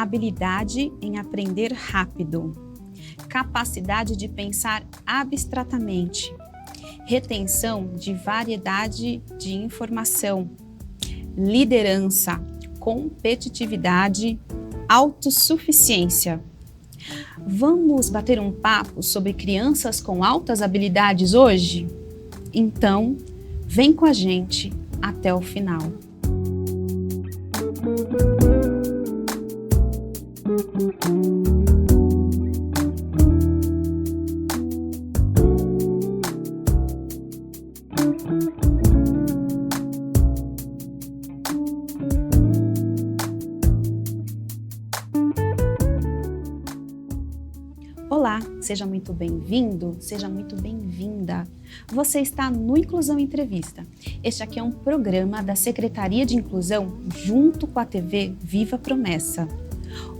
habilidade em aprender rápido, capacidade de pensar abstratamente, retenção de variedade de informação, liderança, competitividade, autossuficiência. Vamos bater um papo sobre crianças com altas habilidades hoje? Então, vem com a gente até o final. Olá, seja muito bem-vindo, seja muito bem-vinda. Você está no Inclusão Entrevista. Este aqui é um programa da Secretaria de Inclusão junto com a TV Viva Promessa.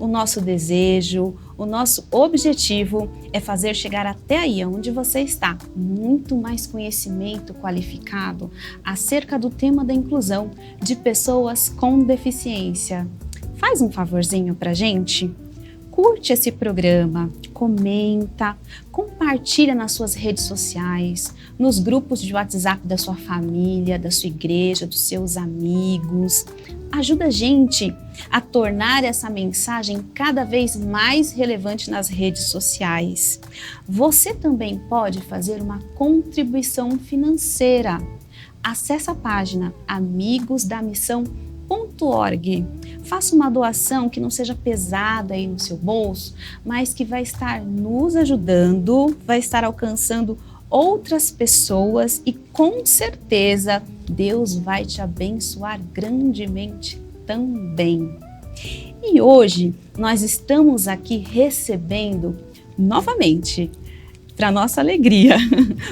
O nosso desejo, o nosso objetivo é fazer chegar até aí onde você está muito mais conhecimento qualificado acerca do tema da inclusão de pessoas com deficiência. Faz um favorzinho pra gente? Curte esse programa, comenta, compartilha nas suas redes sociais, nos grupos de WhatsApp da sua família, da sua igreja, dos seus amigos. Ajuda a gente a tornar essa mensagem cada vez mais relevante nas redes sociais. Você também pode fazer uma contribuição financeira. Acesse a página amigosdamissão.org. Faça uma doação que não seja pesada aí no seu bolso, mas que vai estar nos ajudando, vai estar alcançando outras pessoas e com certeza Deus vai te abençoar grandemente também. E hoje nós estamos aqui recebendo novamente, para nossa alegria,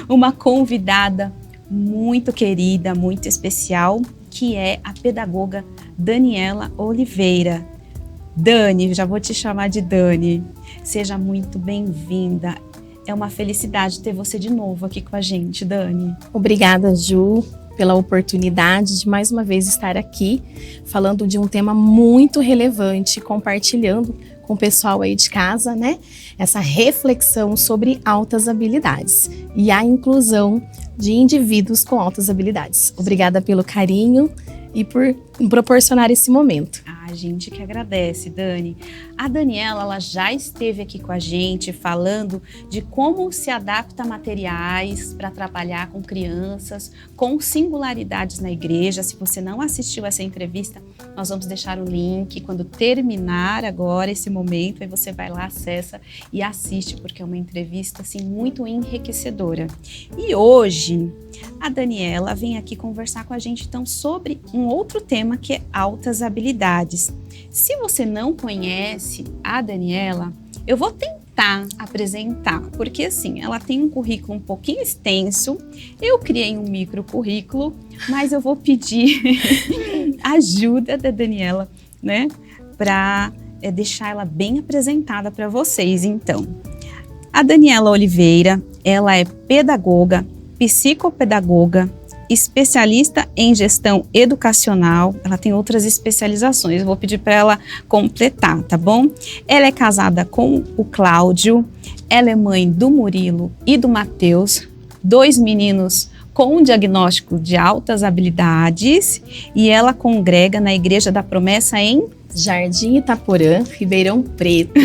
uma convidada muito querida, muito especial, que é a pedagoga Daniela Oliveira. Dani, já vou te chamar de Dani. Seja muito bem-vinda. É uma felicidade ter você de novo aqui com a gente, Dani. Obrigada, Ju, pela oportunidade de mais uma vez estar aqui falando de um tema muito relevante, compartilhando com o pessoal aí de casa, né? Essa reflexão sobre altas habilidades e a inclusão de indivíduos com altas habilidades. Obrigada pelo carinho e por proporcionar esse momento. A gente que agradece, Dani. A Daniela, ela já esteve aqui com a gente falando de como se adapta a materiais para trabalhar com crianças, com singularidades na igreja. Se você não assistiu essa entrevista, nós vamos deixar o link quando terminar agora esse momento, aí você vai lá, acessa e assiste, porque é uma entrevista assim muito enriquecedora. E hoje a Daniela vem aqui conversar com a gente então sobre um outro tema que é altas habilidades. Se você não conhece a Daniela, eu vou tentar apresentar, porque assim, ela tem um currículo um pouquinho extenso, eu criei um micro currículo, mas eu vou pedir ajuda da Daniela, né, para deixar ela bem apresentada para vocês. Então, a Daniela Oliveira, ela é pedagoga, psicopedagoga, especialista em gestão educacional. Ela tem outras especializações, eu vou pedir para ela completar, tá bom? Ela é casada com o Cláudio, ela é mãe do Murilo e do Matheus, 2 meninos com diagnóstico de altas habilidades, e ela congrega na Igreja da Promessa em Jardim Itaporã, Ribeirão Preto.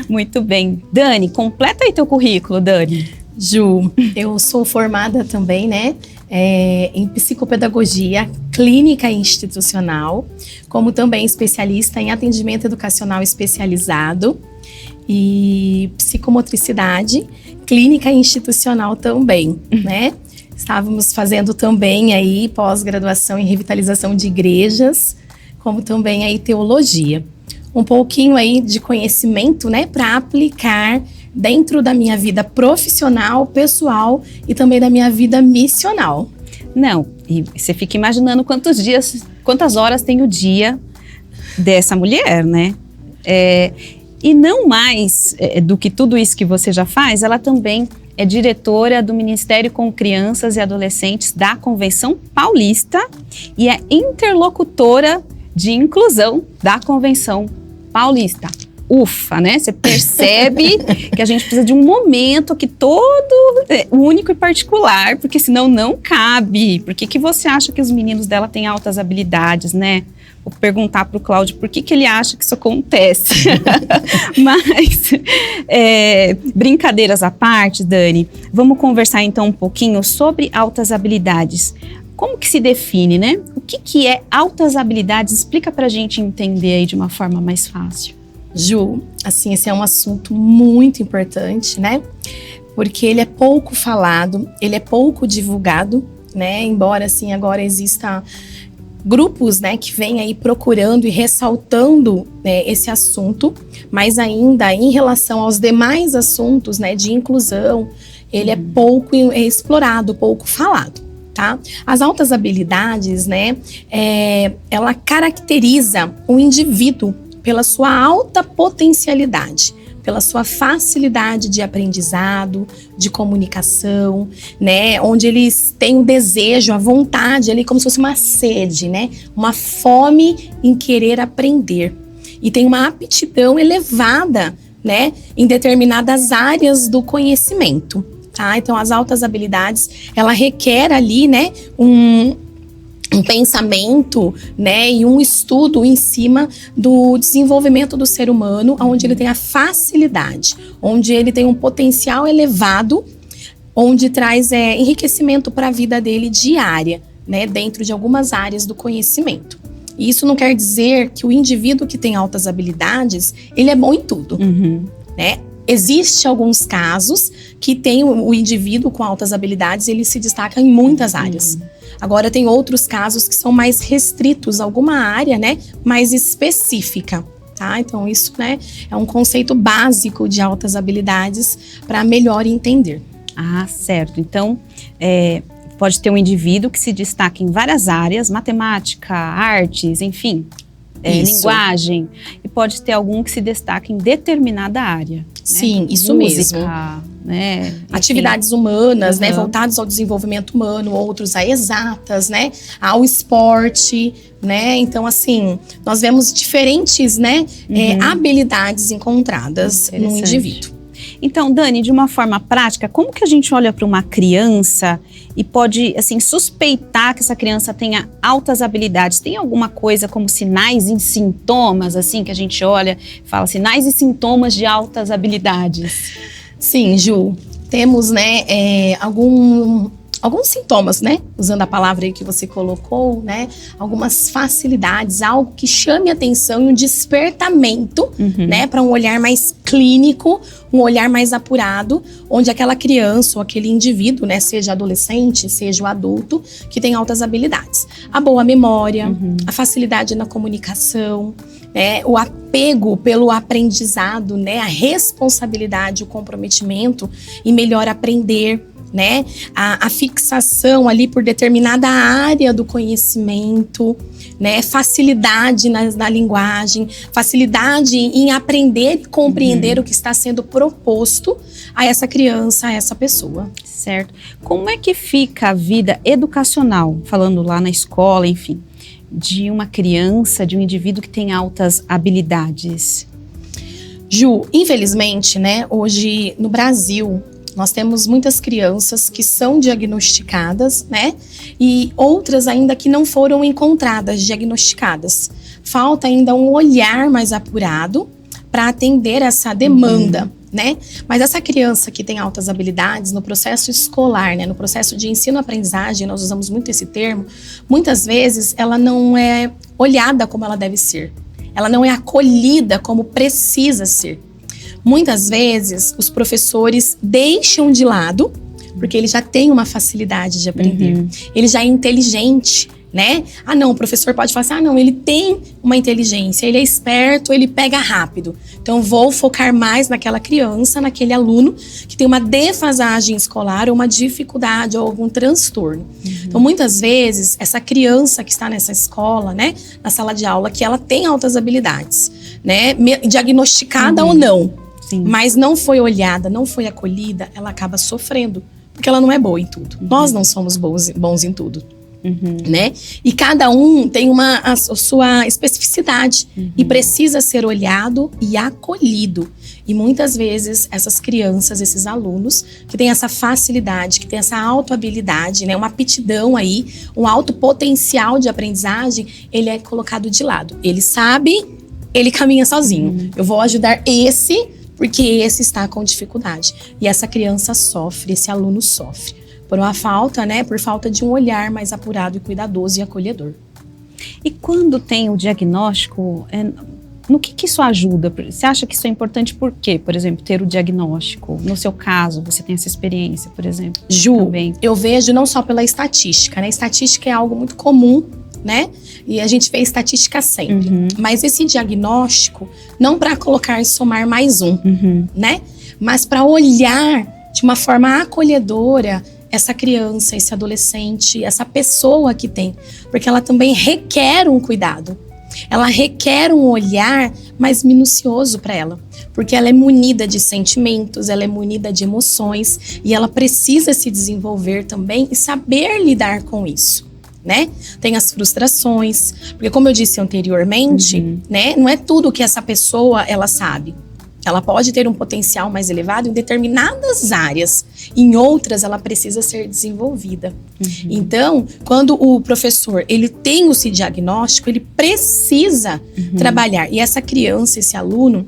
Muito bem. Dani, completa aí teu currículo, Dani. Ju, eu sou formada também, né, em psicopedagogia clínica e institucional, como também especialista em atendimento educacional especializado e psicomotricidade clínica e institucional também, né? Estávamos fazendo também aí pós-graduação em revitalização de igrejas, como também aí teologia. Um pouquinho aí de conhecimento, né, para aplicar dentro da minha vida profissional, pessoal e também da minha vida missional. Não, e você fica imaginando quantas horas tem o dia dessa mulher, né? E não mais do que tudo isso que você já faz, ela também é diretora do Ministério com Crianças e Adolescentes da Convenção Paulista e é interlocutora de inclusão da Convenção Paulista, ufa, né? Você percebe que a gente precisa de um momento que todo é único e particular, porque senão não cabe. Por que você acha que os meninos dela têm altas habilidades, né? Vou perguntar para o Cláudio por que ele acha que isso acontece. Mas, brincadeiras à parte, Dani, vamos conversar então um pouquinho sobre altas habilidades. Como que se define, né? O que é altas habilidades? Explica pra gente entender aí de uma forma mais fácil. Ju, assim, esse é um assunto muito importante, né? Porque ele é pouco falado, ele é pouco divulgado, né? Embora, assim, agora exista grupos, né, que vêm aí procurando e ressaltando, né, esse assunto, mas ainda em relação aos demais assuntos, né, de inclusão, ele é pouco explorado, pouco falado. Tá? As altas habilidades, né, ela caracteriza o indivíduo pela sua alta potencialidade, pela sua facilidade de aprendizado, de comunicação, né, onde eles têm o desejo, a vontade, ali como se fosse uma sede, né, uma fome em querer aprender. E tem uma aptidão elevada, né, em determinadas áreas do conhecimento. Tá? Então, as altas habilidades, ela requer ali, né, um pensamento, né, e um estudo em cima do desenvolvimento do ser humano, onde ele tem a facilidade, onde ele tem um potencial elevado, onde traz enriquecimento para a vida dele diária, né, dentro de algumas áreas do conhecimento. E isso não quer dizer que o indivíduo que tem altas habilidades, ele é bom em tudo, né? Existem alguns casos que tem o indivíduo com altas habilidades, ele se destaca em muitas áreas. Agora tem outros casos que são mais restritos a alguma área, né, mais específica, tá? Então isso, né, é um conceito básico de altas habilidades para melhor entender. Ah, certo. Então, pode ter um indivíduo que se destaca em várias áreas, matemática, artes, enfim, linguagem, e pode ter algum que se destaca em determinada área. Sim, né? isso Música, mesmo. Né? Atividades humanas, né, voltadas ao desenvolvimento humano, outros a exatas, né, ao esporte, né? Então, assim, nós vemos diferentes, né, habilidades encontradas no indivíduo. Então, Dani, de uma forma prática, como que a gente olha para uma criança e pode, assim, suspeitar que essa criança tenha altas habilidades? Tem alguma coisa como sinais e sintomas, assim, que a gente olha e fala sinais e sintomas de altas habilidades? Sim, Ju, temos, né, alguns sintomas, né? Usando a palavra aí que você colocou, né? Algumas facilidades, algo que chame a atenção e um despertamento, né? Para um olhar mais clínico, um olhar mais apurado, onde aquela criança ou aquele indivíduo, né? Seja adolescente, seja o adulto, que tem altas habilidades. A boa memória, a facilidade na comunicação, né? O apego pelo aprendizado, né? A responsabilidade, o comprometimento em melhor aprender, né? A fixação ali por determinada área do conhecimento, né? Facilidade na linguagem, facilidade em aprender e compreender o que está sendo proposto a essa criança, a essa pessoa. Certo. Como é que fica a vida educacional, falando lá na escola, enfim, de uma criança, de um indivíduo que tem altas habilidades? Ju, infelizmente, né? Hoje no Brasil, nós temos muitas crianças que são diagnosticadas, né? E outras ainda que não foram encontradas, diagnosticadas. Falta ainda um olhar mais apurado para atender essa demanda, né? Mas essa criança que tem altas habilidades no processo escolar, né? No processo de ensino-aprendizagem, nós usamos muito esse termo, muitas vezes ela não é olhada como ela deve ser. Ela não é acolhida como precisa ser. Muitas vezes, os professores deixam de lado, porque ele já tem uma facilidade de aprender. Ele já é inteligente, né? Ah, não, o professor pode falar assim, ah, não, ele tem uma inteligência, ele é esperto, ele pega rápido. Então, vou focar mais naquela criança, naquele aluno que tem uma defasagem escolar ou uma dificuldade ou algum transtorno. Então, muitas vezes, essa criança que está nessa escola, né, na sala de aula, que ela tem altas habilidades, né, diagnosticada ou não, mas não foi olhada, não foi acolhida, ela acaba sofrendo, porque ela não é boa em tudo. Nós não somos bons em tudo. né? E cada um tem a sua especificidade e precisa ser olhado e acolhido. E muitas vezes essas crianças, esses alunos que têm essa facilidade, que têm essa autohabilidade, né, uma aptidão aí, um alto potencial de aprendizagem, ele é colocado de lado. Ele sabe, ele caminha sozinho. Eu vou ajudar esse, porque esse está com dificuldade. E essa criança sofre, esse aluno sofre. Por uma falta, né, por falta de um olhar mais apurado e cuidadoso e acolhedor. E quando tem o diagnóstico, no que isso ajuda? Você acha que isso é importante por quê? Por exemplo, ter o diagnóstico. No seu caso, você tem essa experiência, por exemplo? Ju, também. Eu vejo não só pela estatística, né? Estatística é algo muito comum, né? E a gente vê estatística sempre. Mas esse diagnóstico, não para colocar e somar mais um, né? Mas para olhar de uma forma acolhedora essa criança, esse adolescente, essa pessoa que tem. Porque ela também requer um cuidado. Ela requer um olhar mais minucioso para ela. Porque ela é munida de sentimentos, ela é munida de emoções. E ela precisa se desenvolver também e saber lidar com isso, né? Tem as frustrações. Porque como eu disse anteriormente, né? Não é tudo que essa pessoa, ela sabe. Ela pode ter um potencial mais elevado em determinadas áreas. Em outras, ela precisa ser desenvolvida. Então, quando o professor ele tem esse diagnóstico, ele precisa trabalhar. E essa criança, esse aluno,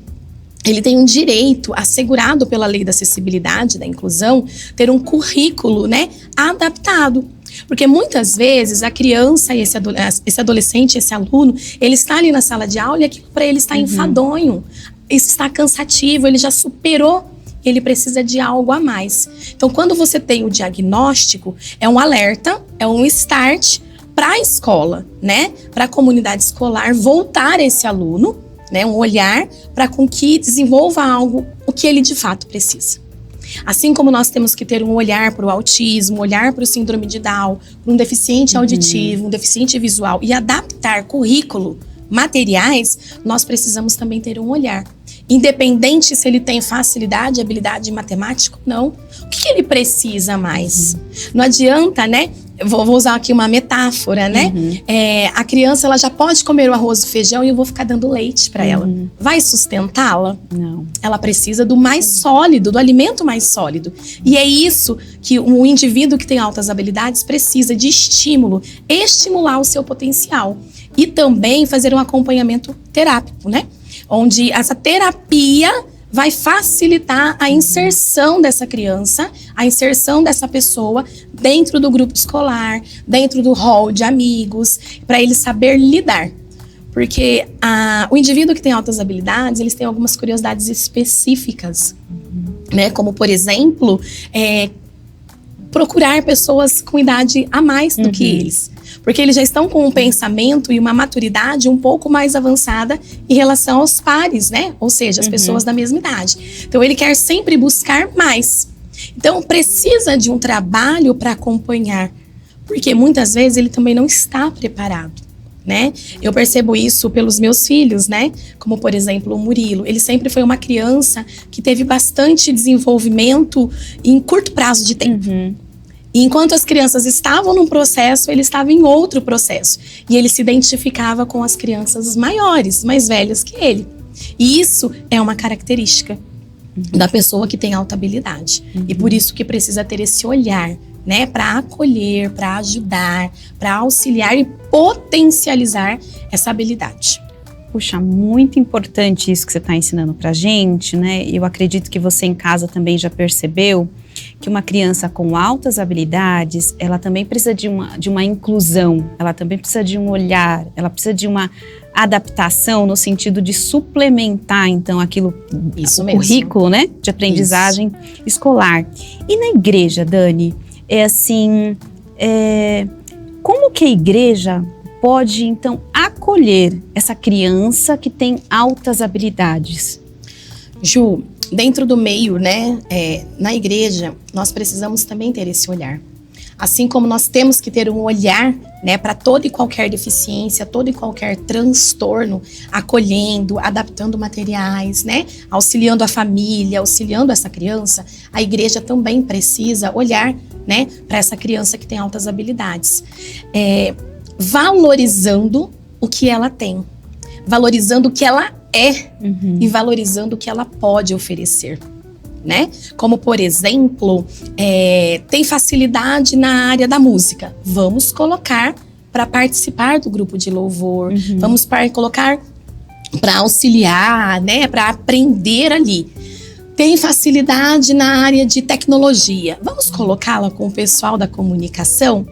ele tem um direito assegurado pela Lei da Acessibilidade, da Inclusão, ter um currículo, né, adaptado. Porque muitas vezes a criança e esse adolescente, esse aluno, ele está ali na sala de aula e aquilo para ele está enfadonho. Isso está cansativo, ele já superou, ele precisa de algo a mais. Então, quando você tem o diagnóstico, é um alerta, é um start para a escola, né? Para a comunidade escolar voltar esse aluno, né? Um olhar para com que desenvolva algo, o que ele de fato precisa. Assim como nós temos que ter um olhar para o autismo, um olhar para o síndrome de Down, para um deficiente auditivo, um deficiente visual e adaptar currículo, materiais, nós precisamos também ter um olhar. Independente se ele tem facilidade, habilidade em matemática ou não, o que ele precisa mais? Não adianta, né? Vou usar aqui uma metáfora, né? A criança, ela já pode comer o arroz e o feijão e eu vou ficar dando leite para ela. Vai sustentá-la? Não. Ela precisa do mais sólido, do alimento mais sólido. E é isso que o indivíduo que tem altas habilidades precisa de estímulo, estimular o seu potencial. E também fazer um acompanhamento terápico, né? Onde essa terapia vai facilitar a inserção dessa criança, a inserção dessa pessoa dentro do grupo escolar, dentro do hall de amigos, para ele saber lidar. Porque o indivíduo que tem altas habilidades, eles têm algumas curiosidades específicas, né? Como, por exemplo, procurar pessoas com idade a mais do que eles. Porque eles já estão com um pensamento e uma maturidade um pouco mais avançada em relação aos pares, né? Ou seja, as pessoas da mesma idade. Então, ele quer sempre buscar mais. Então, precisa de um trabalho para acompanhar. Porque muitas vezes ele também não está preparado, né? Eu percebo isso pelos meus filhos, né? Como, por exemplo, o Murilo. Ele sempre foi uma criança que teve bastante desenvolvimento em curto prazo de tempo. E enquanto as crianças estavam num processo, ele estava em outro processo. E ele se identificava com as crianças maiores, mais velhas que ele. E isso é uma característica da pessoa que tem alta habilidade. E por isso que precisa ter esse olhar, né? Para acolher, para ajudar, para auxiliar e potencializar essa habilidade. Puxa, muito importante isso que você está ensinando pra gente, né? Eu acredito que você em casa também já percebeu que uma criança com altas habilidades, ela também precisa de uma inclusão, ela também precisa de um olhar, ela precisa de uma adaptação no sentido de suplementar, então, aquilo, o currículo, né, de aprendizagem escolar. E na igreja, Dani, como que a igreja pode, então, acolher essa criança que tem altas habilidades? Ju, dentro do meio, né, na igreja, nós precisamos também ter esse olhar. Assim como nós temos que ter um olhar, né, para toda e qualquer deficiência, todo e qualquer transtorno, acolhendo, adaptando materiais, né, auxiliando a família, auxiliando essa criança, a igreja também precisa olhar, né, para essa criança que tem altas habilidades, valorizando o que ela tem, valorizando o que ela é e valorizando o que ela pode oferecer. Né? Como, por exemplo, tem facilidade na área da música. Vamos colocar para participar do grupo de louvor. Vamos colocar para auxiliar, né? Para aprender ali. Tem facilidade na área de tecnologia. Vamos colocá-la com o pessoal da comunicação,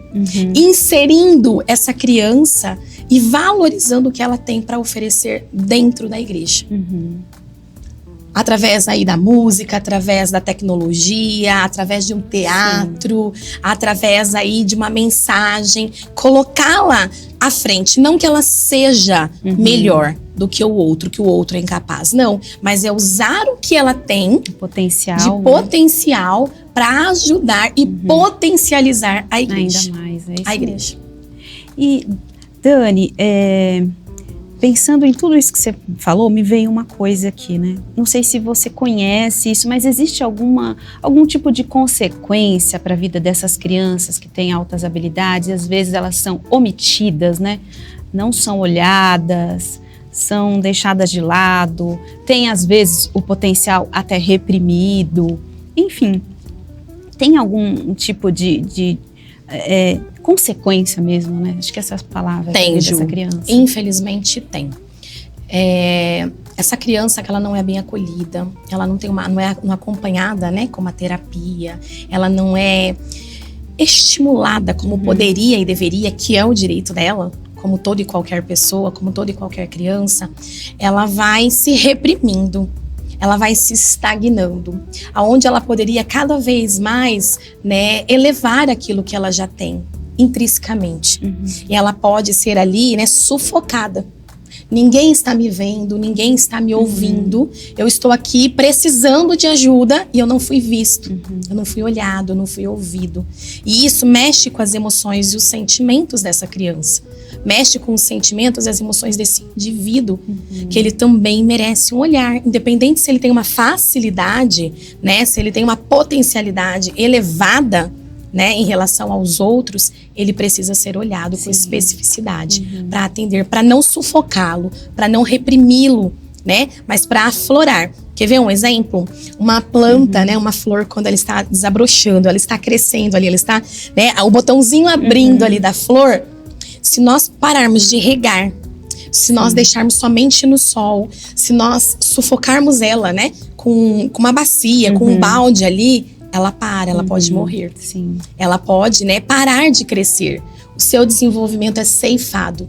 inserindo essa criança e valorizando o que ela tem para oferecer dentro da igreja. Através aí da música, através da tecnologia, através de um teatro, através aí de uma mensagem, colocá-la à frente. Não que ela seja melhor do que o outro é incapaz. Não, mas é usar o que ela tem de potencial para ajudar e potencializar a igreja. Ainda mais, a igreja. E, Dani, pensando em tudo isso que você falou, me veio uma coisa aqui, né? Não sei se você conhece isso, mas existe algum tipo de consequência para a vida dessas crianças que têm altas habilidades? E às vezes elas são omitidas, né? Não são olhadas, são deixadas de lado, tem às vezes o potencial até reprimido. Enfim, tem algum tipo de consequência mesmo, né? Acho que essa palavra tem, dessa criança. Infelizmente tem. Essa criança que ela não é bem acolhida, ela não é acompanhada, né, com uma terapia, ela não é estimulada como poderia e deveria, que é o direito dela, como toda e qualquer pessoa, como toda e qualquer criança, ela vai se reprimindo. Ela vai se estagnando, aonde ela poderia cada vez mais, né, elevar aquilo que ela já tem intrinsecamente. E ela pode ser ali, né, sufocada. Ninguém está me vendo, ninguém está me ouvindo. Eu estou aqui precisando de ajuda e eu não fui visto, eu não fui olhado, eu não fui ouvido. E isso mexe com as emoções e os sentimentos dessa criança. Mexe com os sentimentos e as emoções desse indivíduo, que ele também merece um olhar. Independente se ele tem uma facilidade, né, se ele tem uma potencialidade elevada, né, em relação aos outros, ele precisa ser olhado com especificidade para atender, para não sufocá-lo, para não reprimi-lo, né, mas para aflorar. Quer ver um exemplo? Uma planta, né, uma flor, quando ela está desabrochando, ela está crescendo ali, ela está, né, o botãozinho abrindo ali da flor. Se nós pararmos de regar, se nós deixarmos somente no sol, se nós sufocarmos ela, né, com uma bacia, com um balde ali, ela ela pode morrer. Ela pode, né, parar de crescer. O seu desenvolvimento é ceifado.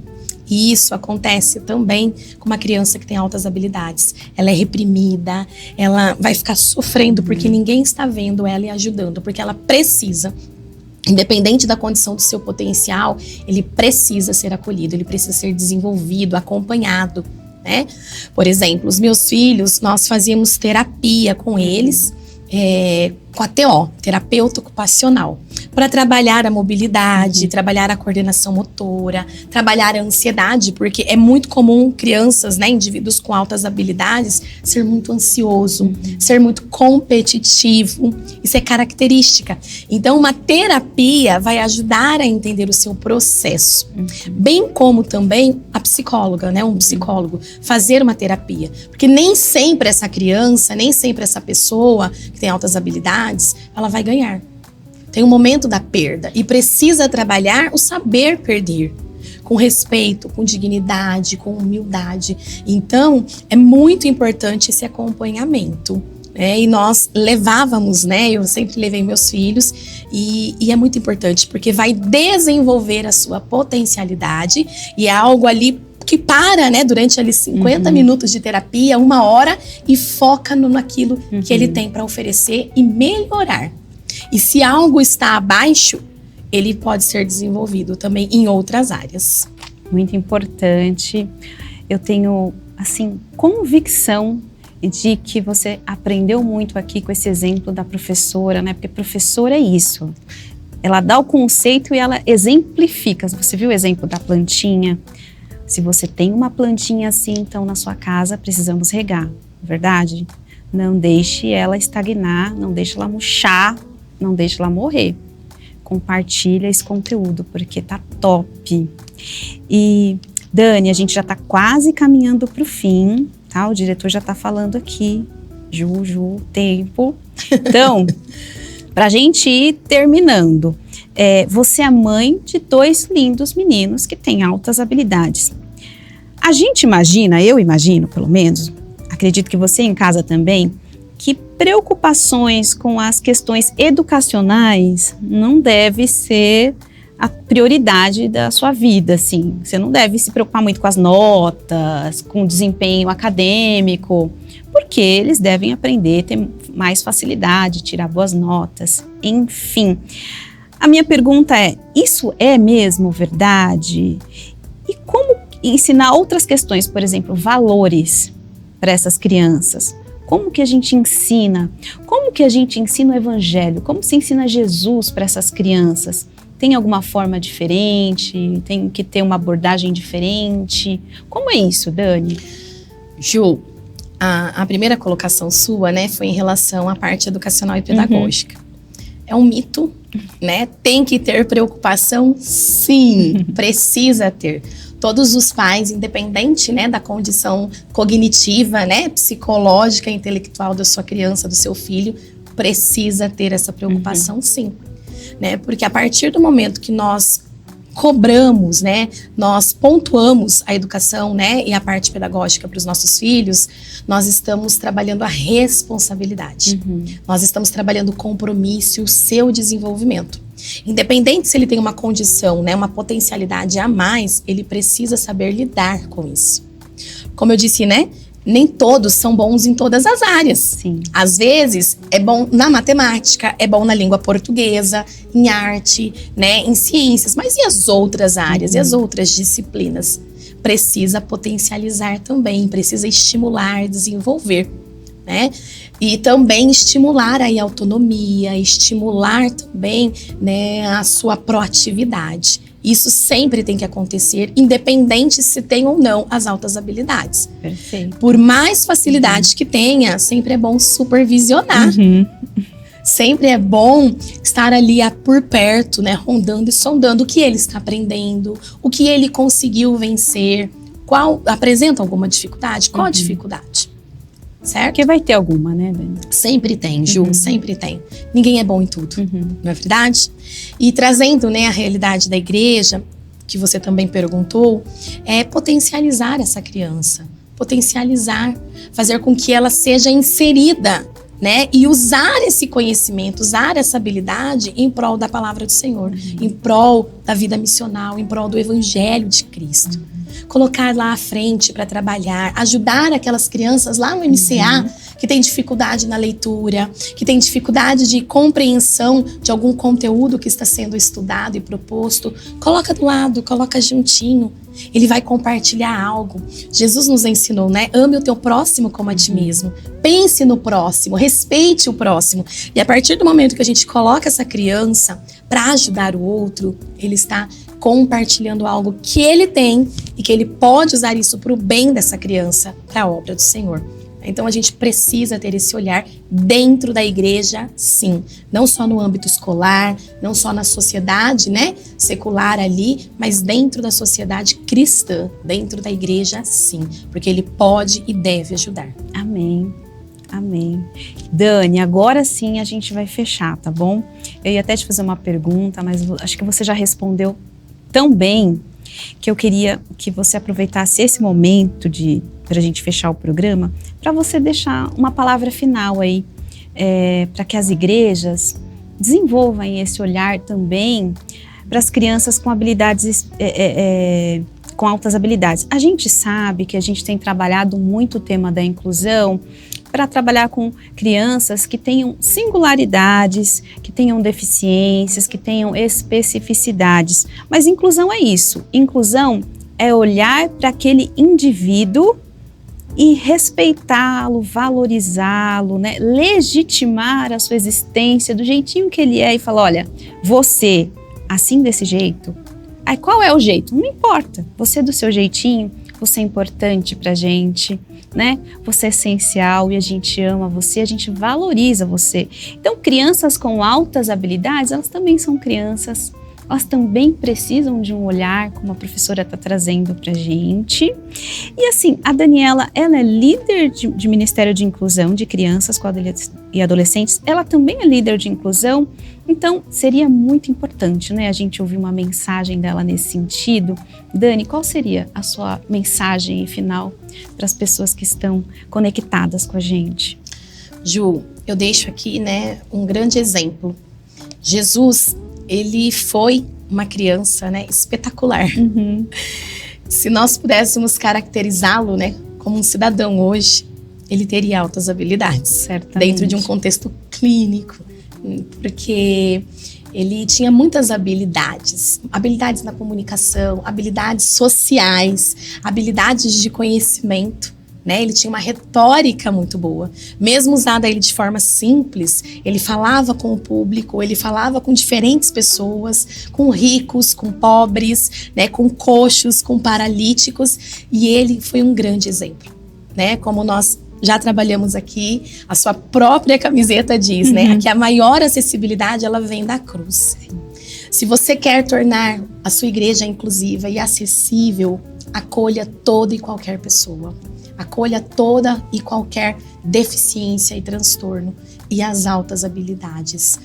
E isso acontece também com uma criança que tem altas habilidades. Ela é reprimida, ela vai ficar sofrendo porque ninguém está vendo ela e ajudando, porque ela precisa. Independente da condição do seu potencial, ele precisa ser acolhido, ele precisa ser desenvolvido, acompanhado, né? Por exemplo, os meus filhos, nós fazíamos terapia com eles, com a TO, terapeuta ocupacional, para trabalhar a mobilidade, trabalhar a coordenação motora, trabalhar a ansiedade, porque é muito comum crianças, né, indivíduos com altas habilidades, ser muito ansioso, ser muito competitivo, isso é característica. Então, uma terapia vai ajudar a entender o seu processo, bem como também a psicóloga, né, um psicólogo, fazer uma terapia, porque nem sempre essa criança, nem sempre essa pessoa que tem altas habilidades, ela vai ganhar. Tem um momento da perda e precisa trabalhar o saber perder, com respeito, com dignidade, com humildade. Então, é muito importante esse acompanhamento. E nós levávamos, né? Eu sempre levei meus filhos e é muito importante porque vai desenvolver a sua potencialidade e é algo ali que para, né, durante ali 50 minutos de terapia, 1 hora, e foca naquilo que ele tem para oferecer e melhorar. E se algo está abaixo, ele pode ser desenvolvido também em outras áreas. Muito importante. Eu tenho, assim, convicção de que você aprendeu muito aqui com esse exemplo da professora, né? Porque professora é isso. ela dá o conceito e ela exemplifica. Você viu o exemplo da plantinha? Se você tem uma plantinha assim, então na sua casa precisamos regar, verdade? Não deixe ela estagnar, não deixe ela murchar, não deixe ela morrer. Compartilha esse conteúdo, porque tá top. E, Dani, a gente já tá quase caminhando pro fim, tá? O diretor já tá falando aqui. Ju, tempo. Então, pra gente ir terminando, você é mãe de 2 lindos meninos que têm altas habilidades. A gente imagina, eu imagino pelo menos, acredito que você em casa também, que preocupações com as questões educacionais não deve ser a prioridade da sua vida, assim. Você não deve se preocupar muito com as notas, com o desempenho acadêmico, porque eles devem aprender, ter mais facilidade, tirar boas notas, enfim. A minha pergunta é, isso é mesmo verdade? E como ensinar outras questões, por exemplo, valores para essas crianças? Como que a gente ensina? Como que a gente ensina o evangelho? Como se ensina Jesus para essas crianças? Tem alguma forma diferente? Tem que ter uma abordagem diferente? Como é isso, Dani? Ju, a primeira colocação sua, né, foi em relação à parte educacional e pedagógica. É um mito, né? Tem que ter preocupação? Sim, precisa ter. Todos os pais, independente, né, da condição cognitiva, né, psicológica, intelectual da sua criança, do seu filho, precisa ter essa preocupação, sim. Né? Porque a partir do momento que nós cobramos, né, nós pontuamos a educação, né, e a parte pedagógica para os nossos filhos, nós estamos trabalhando a responsabilidade. Nós estamos trabalhando o compromisso, o seu desenvolvimento. Independente se ele tem uma condição, né, uma potencialidade a mais, ele precisa saber lidar com isso. Como eu disse, né, nem todos são bons em todas as áreas. Sim. Às vezes, é bom na matemática, é bom na língua portuguesa, em arte, né, em ciências, mas e as outras áreas, e as outras disciplinas? Precisa potencializar também, precisa estimular, desenvolver, né? E também estimular aí a autonomia, estimular também, né, a sua proatividade. Isso sempre tem que acontecer, independente se tem ou não as altas habilidades. Perfeito. Por mais facilidade que tenha, sempre é bom supervisionar. Sempre é bom estar ali por perto, né, rondando e sondando o que ele está aprendendo, o que ele conseguiu vencer, apresenta alguma dificuldade, qual a dificuldade, certo? Porque vai ter alguma, né, Dani? Sempre tem, Ju, sempre tem. Ninguém é bom em tudo, não é verdade? E trazendo, né, a realidade da igreja, que você também perguntou, é potencializar essa criança, potencializar, fazer com que ela seja inserida, né, e usar esse conhecimento, usar essa habilidade em prol da palavra do Senhor, em prol da vida missional, em prol do evangelho de Cristo. Colocar lá à frente para trabalhar, ajudar aquelas crianças lá no MCA que tem dificuldade na leitura, que tem dificuldade de compreensão de algum conteúdo que está sendo estudado e proposto. Coloca do lado, coloca juntinho. Ele vai compartilhar algo. Jesus nos ensinou, né? Ame o teu próximo como a ti mesmo. Pense no próximo, respeite o próximo. E a partir do momento que a gente coloca essa criança para ajudar o outro, ele está compartilhando algo que ele tem e que ele pode usar isso para o bem dessa criança, para a obra do Senhor. Então a gente precisa ter esse olhar dentro da igreja, sim. Não só no âmbito escolar, não só na sociedade, né, secular ali, mas dentro da sociedade cristã, dentro da igreja, sim. Porque ele pode e deve ajudar. Amém. Amém. Dani, agora sim a gente vai fechar, tá bom? Eu ia até te fazer uma pergunta, mas acho que você já respondeu tão bem que eu queria que você aproveitasse esse momento para a gente fechar o programa, para você deixar uma palavra final aí, para que as igrejas desenvolvam esse olhar também para as crianças com habilidades, com altas habilidades. A gente sabe que a gente tem trabalhado muito o tema da inclusão para trabalhar com crianças que tenham singularidades, que tenham deficiências, que tenham especificidades. Mas inclusão é isso. Inclusão é olhar para aquele indivíduo e respeitá-lo, valorizá-lo, né? Legitimar a sua existência do jeitinho que ele é e falar, olha, você, assim desse jeito, aí qual é o jeito? Não importa, você do seu jeitinho, você é importante pra gente, né? Você é essencial e a gente ama você, a gente valoriza você. Então, crianças com altas habilidades, elas também são crianças, elas também precisam de um olhar, como a professora está trazendo para a gente. E assim, a Daniela, ela é líder de Ministério de Inclusão de Crianças e Adolescentes, ela também é líder de inclusão, então seria muito importante, né, a gente ouvir uma mensagem dela nesse sentido. Dani, qual seria a sua mensagem final para as pessoas que estão conectadas com a gente? Ju, eu deixo aqui, né, um grande exemplo. Jesus, ele foi uma criança, né, espetacular. Uhum. Se nós pudéssemos caracterizá-lo, né, como um cidadão hoje, ele teria altas habilidades. Certamente. Dentro de um contexto clínico, porque ele tinha muitas habilidades. Habilidades na comunicação, habilidades sociais, habilidades de conhecimento. Né? Ele tinha uma retórica muito boa. Mesmo usada ele de forma simples, ele falava com o público, ele falava com diferentes pessoas, com ricos, com pobres, né? Com coxos, com paralíticos, e ele foi um grande exemplo. Né? Como nós já trabalhamos aqui, a sua própria camiseta diz, né? Que a maior acessibilidade, ela vem da cruz. Se você quer tornar a sua igreja inclusiva e acessível, acolha toda e qualquer pessoa. Acolha toda e qualquer deficiência e transtorno e as altas habilidades.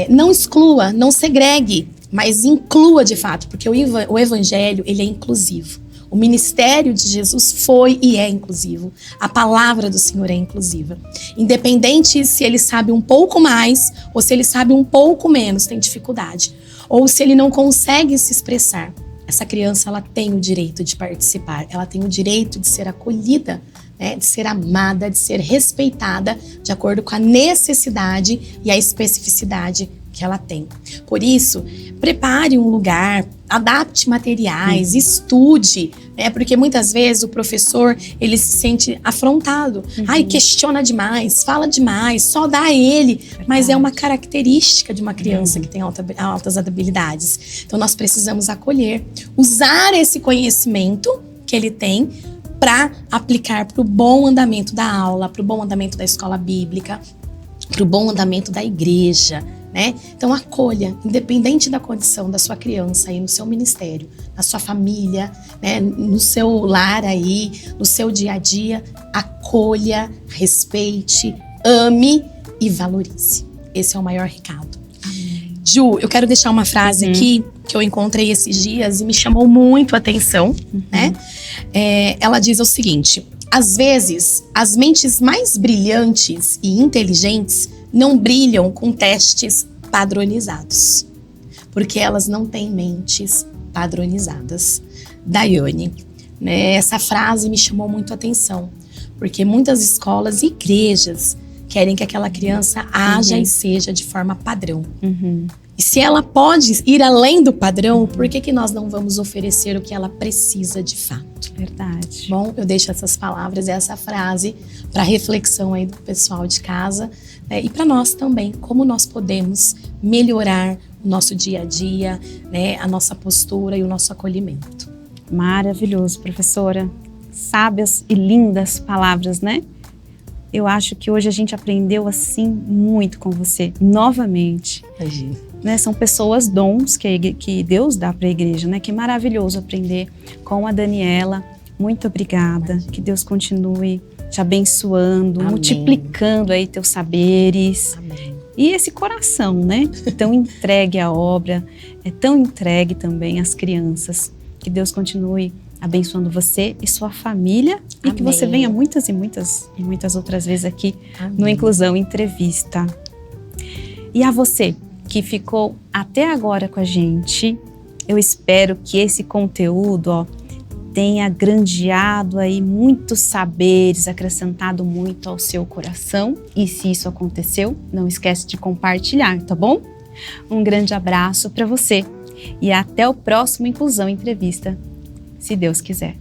Não exclua, não segregue, mas inclua de fato, porque o evangelho, ele é inclusivo. O ministério de Jesus foi e é inclusivo. A palavra do Senhor é inclusiva. Independente se ele sabe um pouco mais ou se ele sabe um pouco menos, tem dificuldade. Ou se ele não consegue se expressar. Essa criança, ela tem o direito de participar, ela tem o direito de ser acolhida, né, de ser amada, de ser respeitada, de acordo com a necessidade e a especificidade que ela tem. Por isso, prepare um lugar, adapte materiais, estude, né, porque muitas vezes o professor, ele se sente afrontado. Ai, questiona demais, fala demais, só dá a ele. Mas é uma característica de uma criança que tem altas habilidades. Então, nós precisamos acolher, usar esse conhecimento que ele tem para aplicar para o bom andamento da aula, para o bom andamento da escola bíblica, para o bom andamento da igreja. Né? Então acolha, independente da condição da sua criança aí no seu ministério, na sua família, né? No seu lar aí, no seu dia a dia, acolha, respeite, ame e valorize. Esse é o maior recado. Amém. Ju, eu quero deixar uma frase aqui que eu encontrei esses dias e me chamou muito a atenção, né? Ela diz o seguinte: às vezes, as mentes mais brilhantes e inteligentes não brilham com testes padronizados, porque elas não têm mentes padronizadas. Daiane, né? Essa frase me chamou muito a atenção, porque muitas escolas e igrejas querem que aquela criança haja e seja de forma padrão. E se ela pode ir além do padrão, por que nós não vamos oferecer o que ela precisa de fato? Verdade. Bom, eu deixo essas palavras e essa frase para reflexão aí do pessoal de casa, né? E para nós também, como nós podemos melhorar o nosso dia a dia, né? A nossa postura e o nosso acolhimento. Maravilhoso, professora. Sábias e lindas palavras, né? Eu acho que hoje a gente aprendeu assim muito com você, novamente. Né? São pessoas, dons que Deus dá para a igreja, né? Que maravilhoso aprender com a Daniela. Muito obrigada. Que Deus continue te abençoando, Amém. Multiplicando aí teus saberes. Amém. E esse coração, né? Tão entregue à obra, tão entregue também às crianças. Que Deus continue abençoando você e sua família. E que você venha muitas e muitas outras vezes aqui no Inclusão Entrevista. E a você que ficou até agora com a gente, eu espero que esse conteúdo, tenha granjeado aí muitos saberes, acrescentado muito ao seu coração. E se isso aconteceu, não esquece de compartilhar, tá bom? Um grande abraço para você e até o próximo Inclusão Entrevista, se Deus quiser.